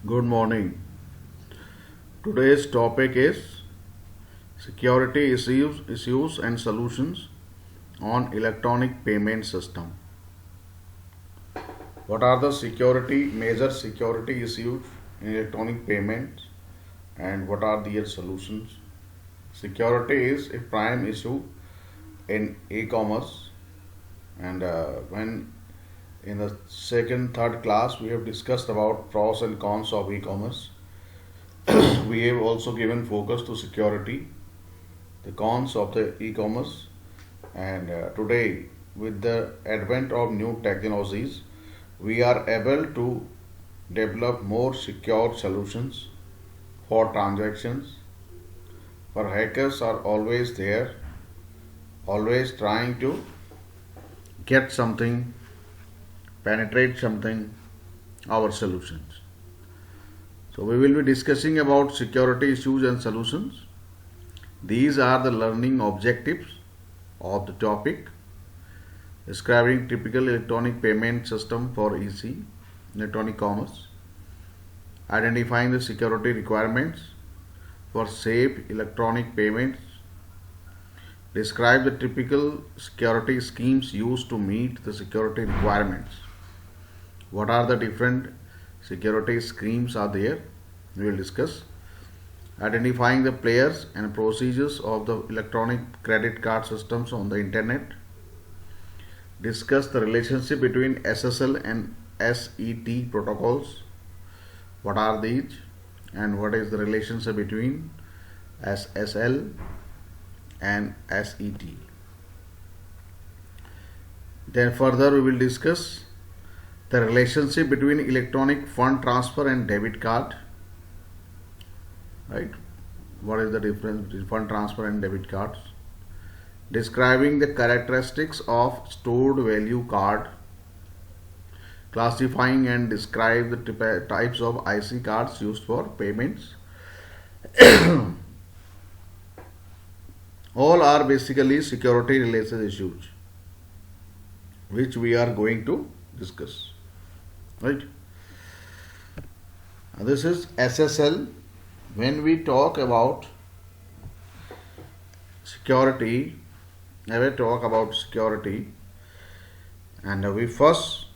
Good morning. Today's topic is security issues and solutions on electronic payment system. What are the major security issues in electronic payments and what are their solutions? Security is a prime issue in e-commerce and when in the second, third class we have discussed about pros and cons of e-commerce. We have also given focus to security, the cons of the e-commerce, and today with the advent of new technologies we are able to develop more secure solutions for transactions. For hackers are always there, always trying to get something, penetrate something, our solutions. So we will be discussing about security issues and solutions. These are the learning objectives of the topic. Describing typical electronic payment system for EC, electronic commerce. Identifying the security requirements for safe electronic payments. Describe the typical security schemes used to meet the security requirements. What are the different security schemes are there? We will discuss. Identifying the players and procedures of the electronic credit card systems on the internet. Discuss the relationship between SSL and SET protocols. What are these and what is the relationship between SSL and SET. Then further we will discuss the relationship between electronic fund transfer and debit card. Right? What is the difference between fund transfer and debit cards? Describing the characteristics of stored value card. Classifying and describe the types of IC cards used for payments. All are basically security related issues which we are going to discuss. Right? This is SSL. When we talk about security, and we first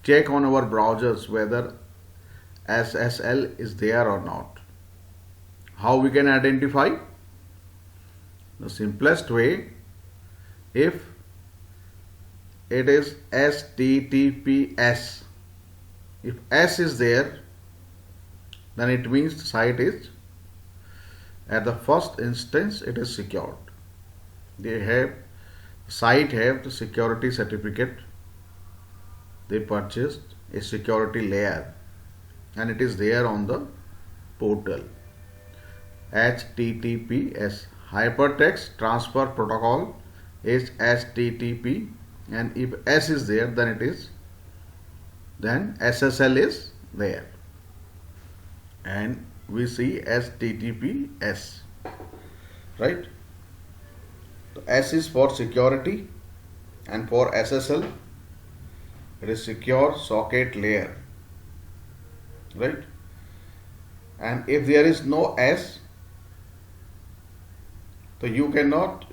check on our browsers whether SSL is there or not. How we can identify? The simplest way, if it is HTTPS, if S is there, then it means the site is at the first instance it is secured. Site have the security certificate. They purchased a security layer and it is there on the portal. HTTPS, Hypertext Transfer Protocol, is HTTP, and if S is there then SSL is there, and we see HTTPS, right? So S is for security, and for SSL it is secure socket layer, right? And if there is no S, so you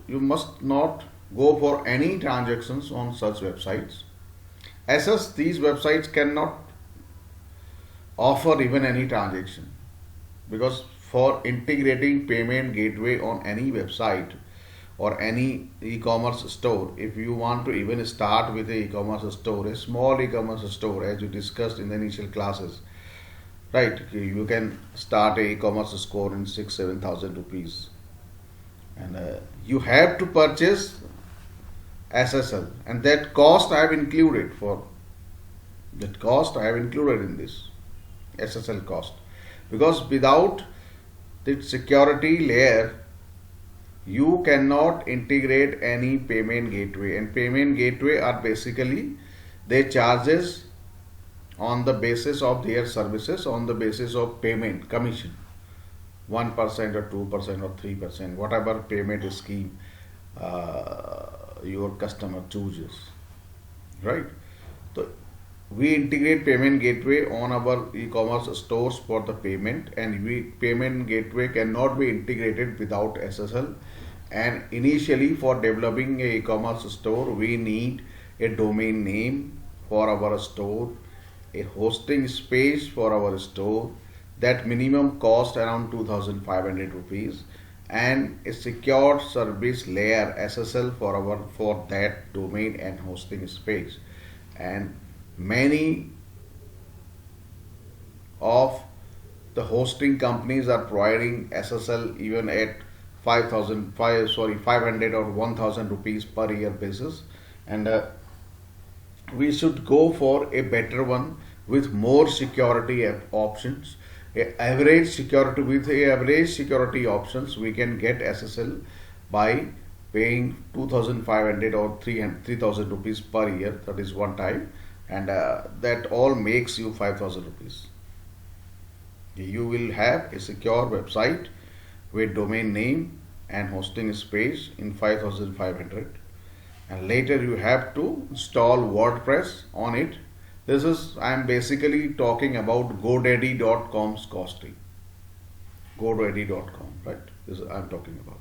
must not go for any transactions on such websites. SS, these websites cannot offer even any transaction, because for integrating payment gateway on any website or any e-commerce store, if you want to even start with a e-commerce store, a small e-commerce store, as we discussed in the initial classes, right? You can start a e-commerce store in 6,000-7,000 rupees, and you have to purchase SSL, and that cost I have included in this SSL cost, because without the security layer you cannot integrate any payment gateway, and payment gateway are basically they charges on the basis of their services, on the basis of payment commission, 1% or 2% or 3%, whatever payment scheme your customer chooses, right? So We integrate payment gateway on our e-commerce stores for the payment, and payment gateway cannot be integrated without SSL. And initially, for developing a e-commerce store, we need a domain name for our store, a hosting space for our store, that minimum cost around 2500 rupees, and a secured service layer SSL for that domain and hosting space. And many of the hosting companies are providing SSL even at 500 or 1000 rupees per year basis, and we should go for a better one with more security options. With a average security options, we can get SSL by paying 2500 or 3000 rupees per year, that is one time, and that all makes you 5000 rupees. You will have a secure website with domain name and hosting space in 5500, and later you have to install WordPress on it. I am basically talking about GoDaddy.com's costing. GoDaddy.com, right? This I am talking about.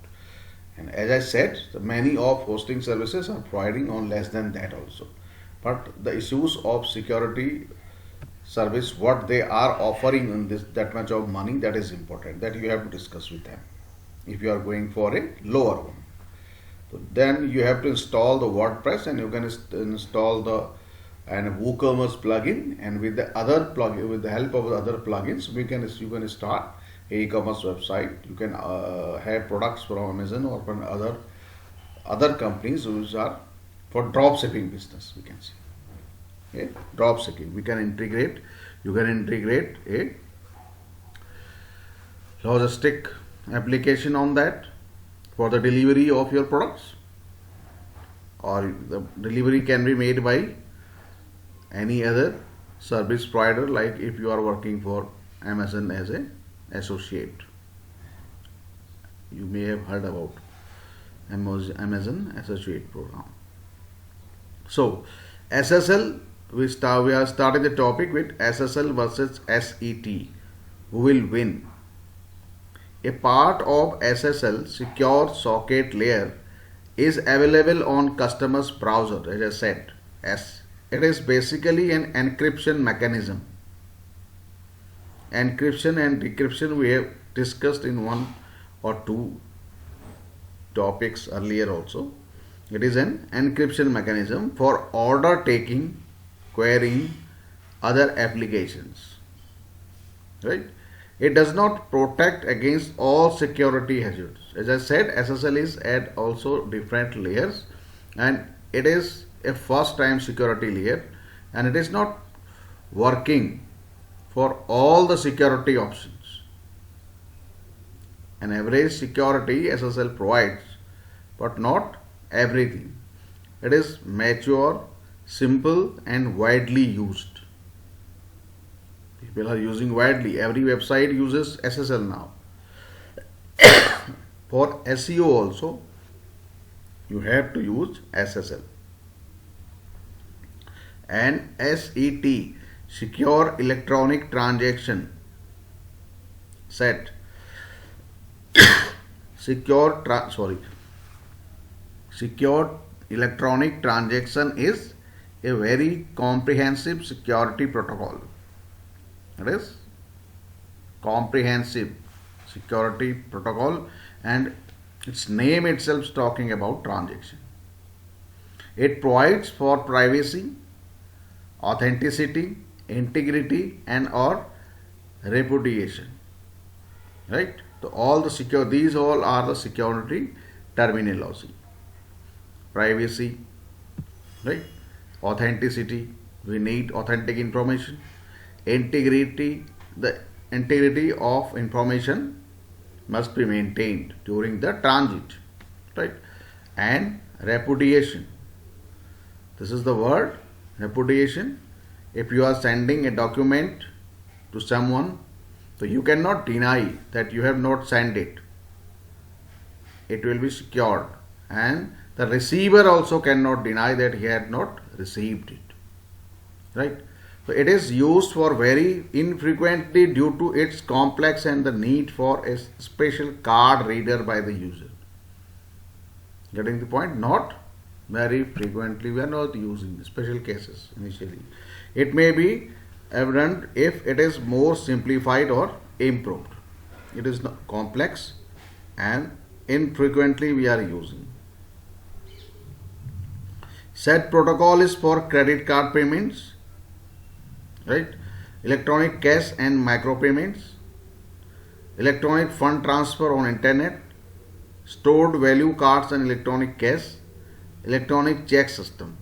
And as I said, many of hosting services are providing on less than that also. But the issues of security service, what they are offering in this that much of money, that is important. That you have to discuss with them. If you are going for a lower one, so then you have to install the WordPress, and you can install the WooCommerce plugin, and with the other plugin, with the help of the other plugins, you can start a e-commerce website. You can have products from Amazon or from other companies which are for drop shipping business. We can see, okay? Drop shipping. You can integrate a logistic application on that for the delivery of your products, or the delivery can be made by any other service provider, like if you are working for Amazon as a associate. You may have heard about Amazon associate program. So SSL, we are starting the topic with SSL versus SET. Who will win? A part of SSL, secure socket layer, is available on customer's browser, as I said. It is basically an encryption mechanism. Encryption and decryption we have discussed in one or two topics earlier also. It is an encryption mechanism for order taking, querying, other applications. Right? It does not protect against all security hazards. As I said, SSL is at also different layers, and it is a first time security layer, and it is not working for all the security options. An average security SSL provides, but not everything. It is mature, simple, and widely used. People are using widely. Every website uses SSL now. For SEO also, you have to use SSL. And SET, Secure Electronic Transaction Set. Secure Electronic Transaction is a very comprehensive security protocol. It is comprehensive security protocol, and its name itself is talking about transaction. It provides for privacy, authenticity, integrity, and or repudiation. Right? So these all are the security terminology. Privacy, right? Authenticity, we need authentic information. Integrity, the integrity of information must be maintained during the transit, right? And repudiation, this is the word, repudiation. If you are sending a document to someone, so you cannot deny that you have not sent it. It will be secured, and the receiver also cannot deny that he had not received it, right? So it is used for very infrequently due to its complex and the need for a special card reader by the user. Getting the point? Not very frequently. We are not using special cases initially. It may be evident if it is more simplified or improved. It is not complex and infrequently we are using. SET protocol is for credit card payments, right? Electronic cash and micro payments, electronic fund transfer on internet, stored value cards and electronic cash, electronic check system.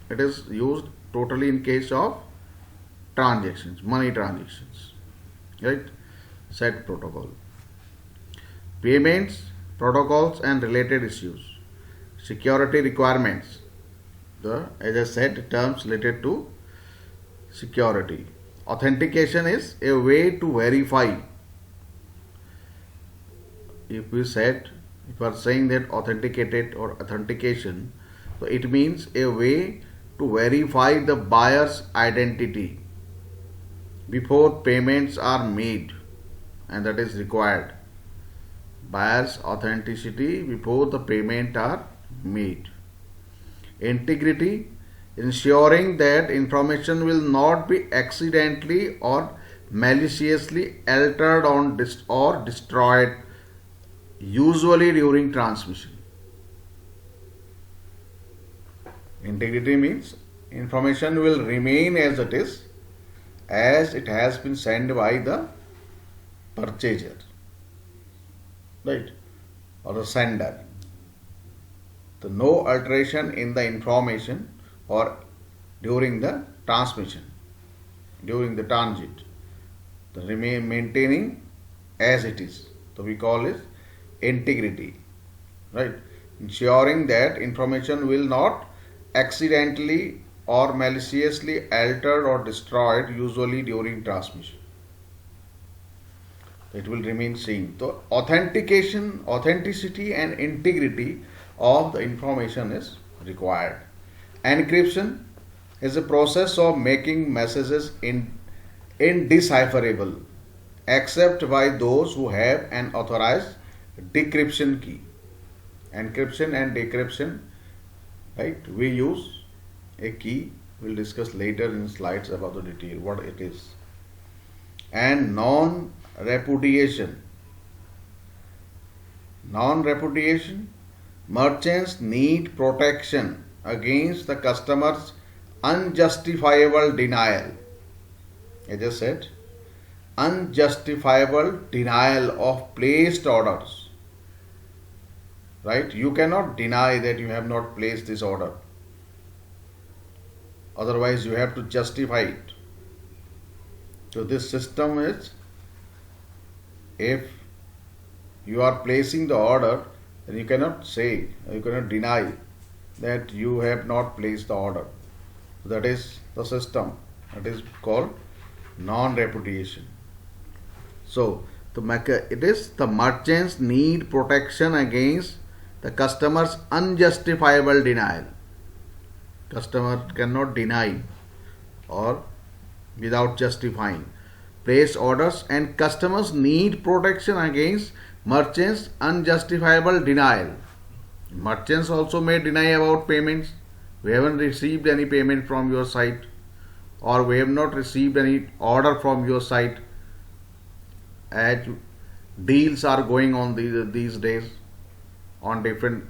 It is used totally in case of transactions, money transactions, right? SET protocol. Payments, protocols and related issues. Security requirements. As I said, terms related to security. Authentication is a way to verify. If we are saying that authenticated or authentication, so it means a way to verify the buyer's identity before payments are made, and that is required. Buyer's authenticity before the payment are made. Integrity, ensuring that information will not be accidentally or maliciously altered or destroyed, usually during transmission. Integrity means information will remain as it is, as it has been sent by the purchaser, right, or the sender. So no alteration in the information or during the transmission, during the transit, the remain maintaining as it is. So we call it integrity, right? Ensuring that information will not accidentally or maliciously altered or destroyed, usually during transmission. It will remain same. So authentication, authenticity and integrity of the information is required. Encryption is a process of making messages indecipherable except by those who have an authorized decryption key. Encryption and decryption, right? We use a key. We'll discuss later in slides about the detail what it is. And non-repudiation. Non-repudiation, merchants need protection against the customer's unjustifiable denial. I just said unjustifiable denial of placed orders. Right? You cannot deny that you have not placed this order. Otherwise, you have to justify it. So this system is, if you are placing the order, then you cannot say, you cannot deny that you have not placed the order. That is the system. That is called non-repudiation. So it is the merchants need protection against the customer's unjustifiable denial. Customer cannot deny or without justifying place orders, and customers need protection against merchants' unjustifiable denial. Merchants also may deny about payments. We haven't received any payment from your site, or we have not received any order from your site. As deals are going on these days on different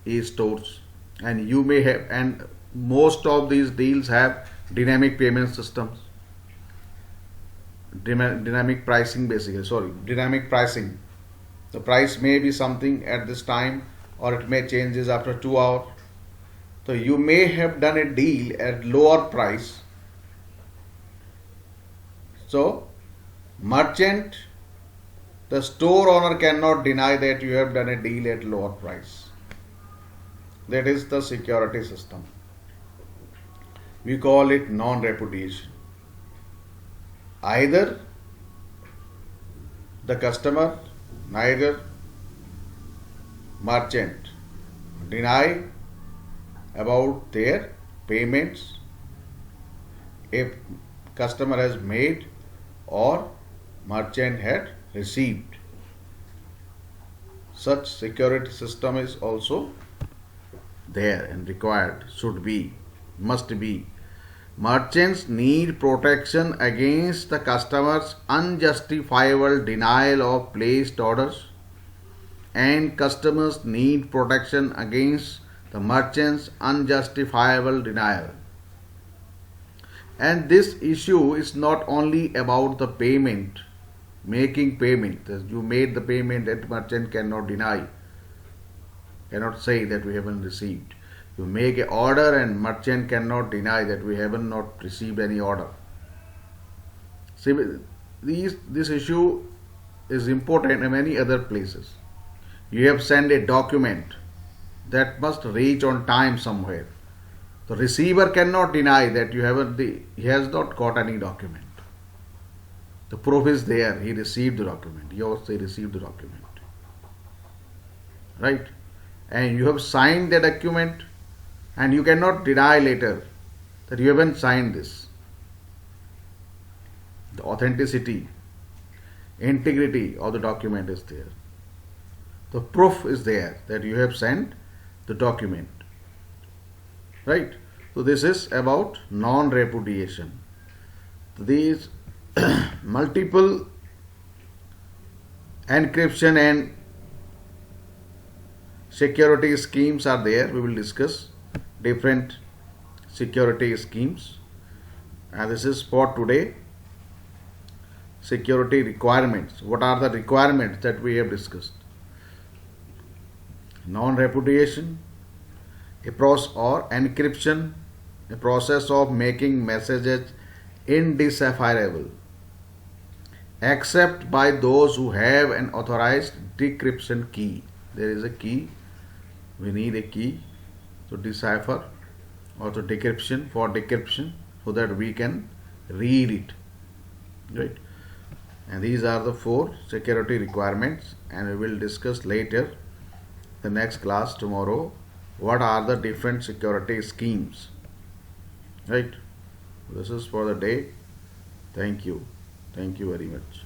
e-stores, and you may have, and most of these deals have dynamic payment systems, dynamic pricing dynamic pricing. The price may be something at this time, or it may changes after 2 hours. So you may have done a deal at lower price. So merchant, the store owner cannot deny that you have done a deal at lower price. That is the security system. We call it non-repudiation. Either the customer, neither merchant deny about their payments if customer has made or merchant had received. Such security system is also there and required, should be, must be. Merchants need protection against the customer's unjustifiable denial of placed orders, and customers need protection against the merchant's unjustifiable denial. And this issue is not only about the payment, making payment. You made the payment, that merchant cannot deny, cannot say that we haven't received. You make an order and merchant cannot deny that we haven't not received any order. See, this issue is important in many other places. You have sent a document that must reach on time somewhere. The receiver cannot deny that he has not got any document. The proof is there, he received the document. He also received the document. Right? And you have signed the document, and you cannot deny later that you haven't signed this. The authenticity, integrity of the document is there. The proof is there that you have sent the document. Right? So this is about non-repudiation. These multiple encryption and security schemes are there. We will discuss different security schemes. And this is for today. Security requirements. What are the requirements that we have discussed? Non-repudiation, or encryption, a process of making messages indecipherable except by those who have an authorized decryption key. There is a key. We need a key to decipher or to decryption, for decryption, so that we can read it. Right? And these are the 4 security requirements, and we will discuss later, the next class tomorrow, what are the different security schemes. Right? This is for the day. Thank you. Thank you very much.